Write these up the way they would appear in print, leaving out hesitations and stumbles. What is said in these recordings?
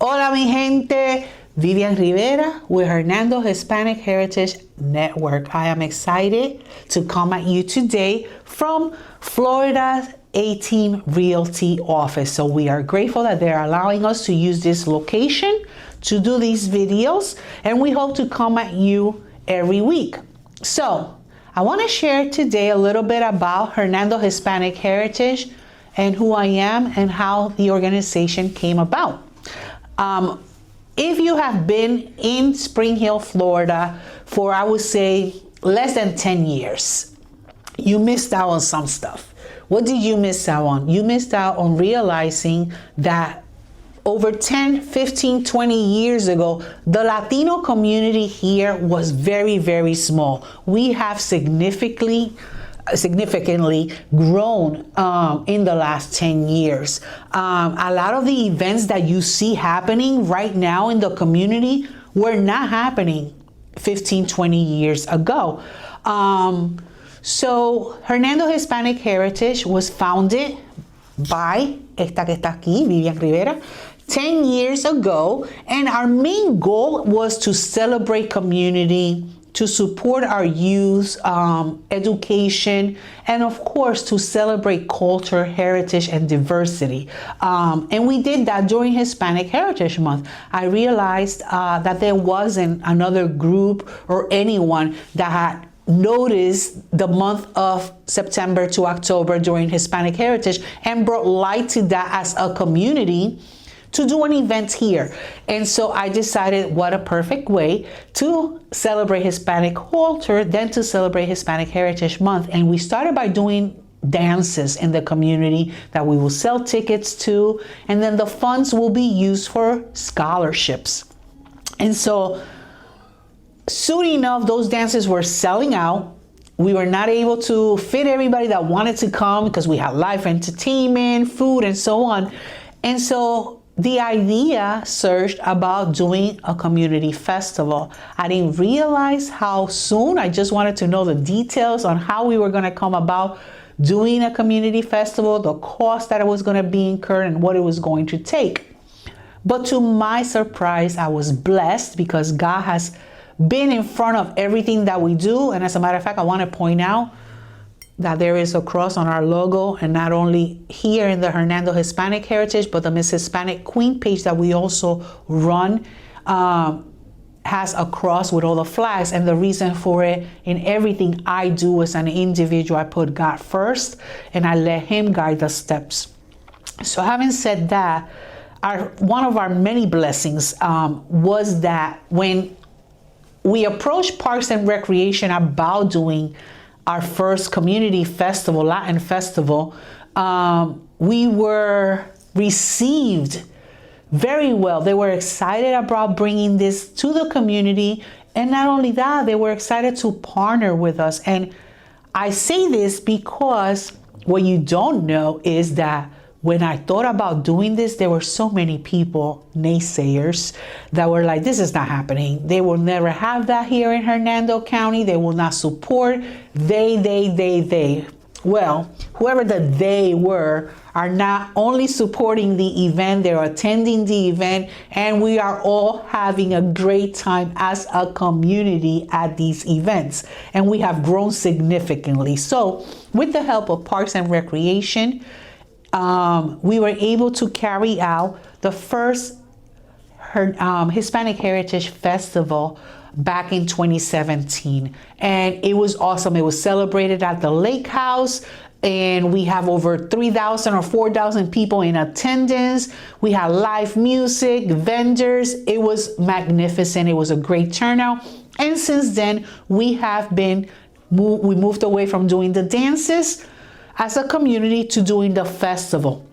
Hola Mi Gente, Vivian Rivera with Hernando Hispanic Heritage Network. I am excited to come at you today from Florida's A-Team Realty office. So we are grateful that they're allowing us to use this location to do these videos, and we hope to come at you every week. So I want to share today a little bit about Hernando Hispanic Heritage and who I am and how the organization came about. If you have been in Spring Hill, Florida for, I would say, less than 10 years, you missed out on some stuff. What did you miss out on? You missed out on realizing that over 10, 15, 20 years ago, the Latino community here was very, very small. We have significantly grown in the last 10 years. A lot of the events that you see happening right now in the community were not happening 15, 20 years ago. So Hernando Hispanic Heritage was founded by esta que está aquí, Vivian Rivera, 10 years ago, and our main goal was to celebrate community, to support our youth, education, and of course to celebrate culture, heritage, and diversity. And we did that during Hispanic Heritage Month. I realized that there wasn't another group or anyone that had noticed the month of September to October during Hispanic Heritage and brought light to that as a community to do an event here. And so I decided what a perfect way to celebrate Hispanic culture than to celebrate Hispanic Heritage Month. And we started by doing dances in the community that we will sell tickets to, and then the funds will be used for scholarships. And so soon enough, those dances were selling out. We were not able to fit everybody that wanted to come because we had live entertainment, food, and so on. And so the idea surged about doing a community festival. I didn't realize how soon. I just wanted to know the details on how we were going to come about doing a community festival, the cost that it was going to be incurred, and what it was going to take. But to my surprise, I was blessed because God has been in front of everything that we do. And as a matter of fact, I want to point out that there is a cross on our logo, and not only here in the Hernando Hispanic Heritage, but the Miss Hispanic Queen page that we also run has a cross with all the flags. And the reason for it, in everything I do as an individual, I put God first and I let Him guide the steps. So having said that, one of our many blessings was that when we approached Parks and Recreation about doing our first community festival, Latin festival, we were received very well. They were excited about bringing this to the community. And not only that, they were excited to partner with us. And I say this because what you don't know is that when I thought about doing this, there were so many people, naysayers, that were like, this is not happening. They will never have that here in Hernando County. They will not support. They. Well, whoever the they were are not only supporting the event, they're attending the event, and we are all having a great time as a community at these events. And we have grown significantly. So with the help of Parks and Recreation, we were able to carry out the first Hispanic Heritage Festival back in 2017. And it was awesome. It was celebrated at the Lake House, and we have over 3,000 or 4,000 people in attendance. We had live music, vendors. It was magnificent. It was a great turnout. And since then, we moved away from doing the dances as a community to doing the festival.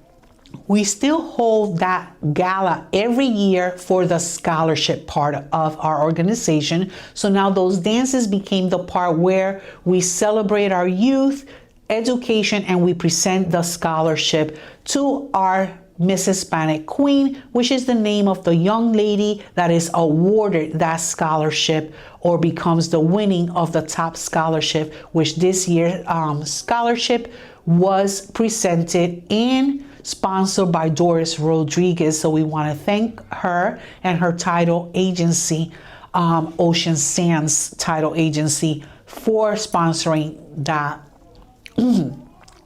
We still hold that gala every year for the scholarship part of our organization. So now those dances became the part where we celebrate our youth, education, and we present the scholarship to our Miss Hispanic Queen, which is the name of the young lady that is awarded that scholarship or becomes the winning of the top scholarship, which this year scholarship was presented in sponsored by Doris Rodriguez. So we want to thank her and her title agency, Ocean Sands Title Agency, for sponsoring that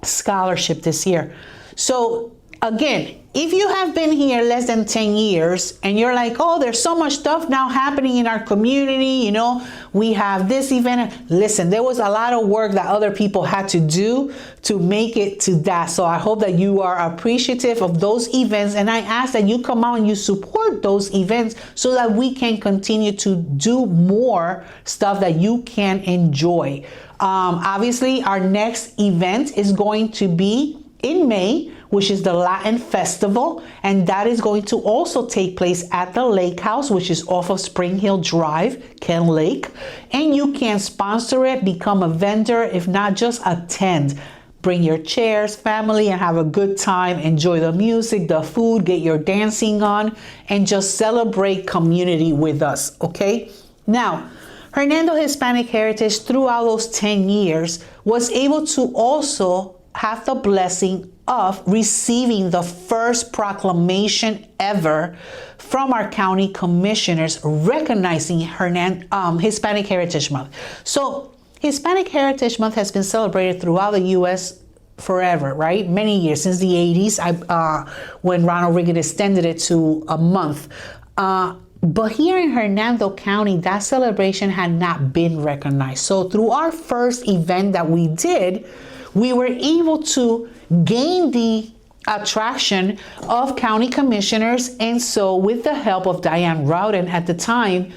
scholarship this year. So again, if you have been here less than 10 years and you're like, oh, there's so much stuff now happening in our community, you know, we have this event. Listen, there was a lot of work that other people had to do to make it to that. So I hope that you are appreciative of those events. And I ask that you come out and you support those events so that we can continue to do more stuff that you can enjoy. Obviously, our next event is going to be in May, which is the Latin Festival, and that is going to also take place at the Lake House, which is off of Spring Hill Drive, Ken Lake. And you can sponsor it, become a vendor, if not just attend. Bring your chairs, family, and have a good time. Enjoy the music, the food, get your dancing on, and just celebrate community with us, okay? Now, Hernando Hispanic Heritage, throughout those 10 years, was able to also have the blessing of receiving the first proclamation ever from our county commissioners recognizing Hispanic Heritage Month. So Hispanic Heritage Month has been celebrated throughout the U.S. forever, right? Many years, since the 80s, when Ronald Reagan extended it to a month. But here in Hernando County, that celebration had not been recognized. So through our first event that we did, we were able to gain the attraction of county commissioners. And so with the help of Diane Rowden at the time,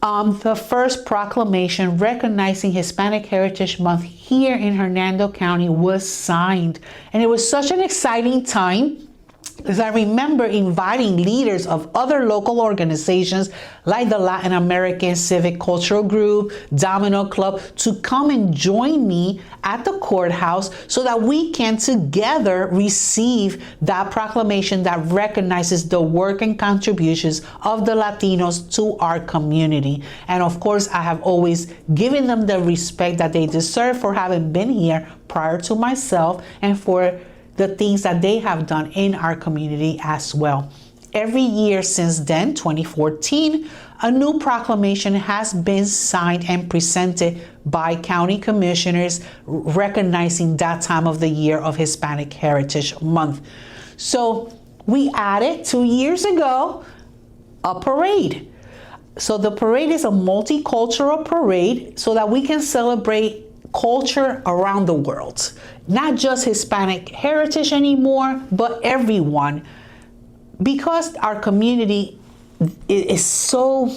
the first proclamation recognizing Hispanic Heritage Month here in Hernando County was signed. And it was such an exciting time, because I remember inviting leaders of other local organizations like the Latin American Civic Cultural Group, Domino Club, to come and join me at the courthouse so that we can together receive that proclamation that recognizes the work and contributions of the Latinos to our community. And of course, I have always given them the respect that they deserve for having been here prior to myself and for the things that they have done in our community as well. Every year since then, 2014, a new proclamation has been signed and presented by county commissioners recognizing that time of the year of Hispanic Heritage Month. So we added 2 years ago a parade. So the parade is a multicultural parade so that we can celebrate culture around the world. Not just Hispanic heritage anymore, but everyone. Because our community is so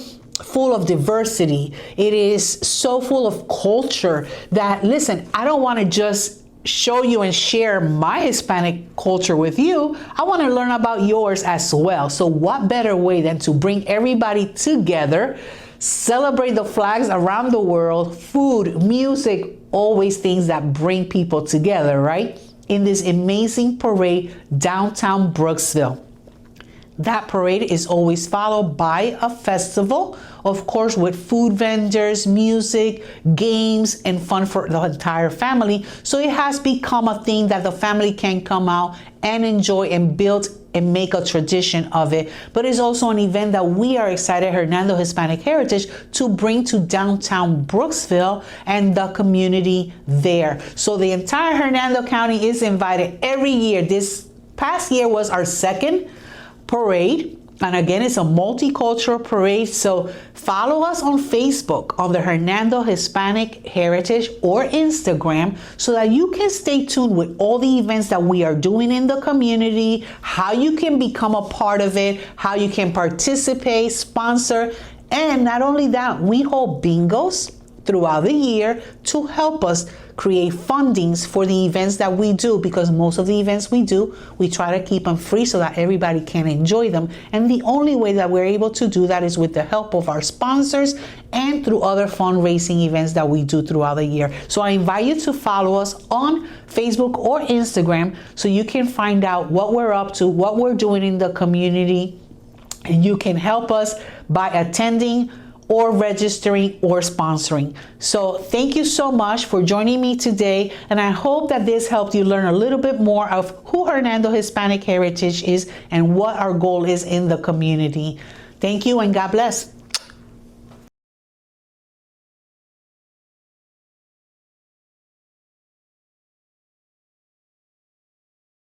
full of diversity, it is so full of culture that, listen, I don't want to just show you and share my Hispanic culture with you. I want to learn about yours as well. So what better way than to bring everybody together, celebrate the flags around the world, food, music, always things that bring people together, right? In this amazing parade downtown Brooksville. That parade is always followed by a festival, of course, with food vendors, music, games, and fun for the entire family. So it has become a thing that the family can come out and enjoy and build and make a tradition of it. But it's also an event that we are excited, Hernando Hispanic Heritage, to bring to downtown Brooksville and the community there. So the entire Hernando County is invited every year. This past year was our second parade. And again, it's a multicultural parade. So follow us on Facebook on the Hernando Hispanic Heritage or Instagram so that you can stay tuned with all the events that we are doing in the community, how you can become a part of it, how you can participate, sponsor. And not only that, we hold bingos throughout the year to help us create fundings for the events that we do, because most of the events we do, we try to keep them free so that everybody can enjoy them. And the only way that we're able to do that is with the help of our sponsors and through other fundraising events that we do throughout the year. So I invite you to follow us on Facebook or Instagram so you can find out what we're up to, what we're doing in the community, and you can help us by attending or registering or sponsoring. So thank you so much for joining me today, and I hope that this helped you learn a little bit more of who Hernando Hispanic Heritage is and what our goal is in the community. Thank you and God bless.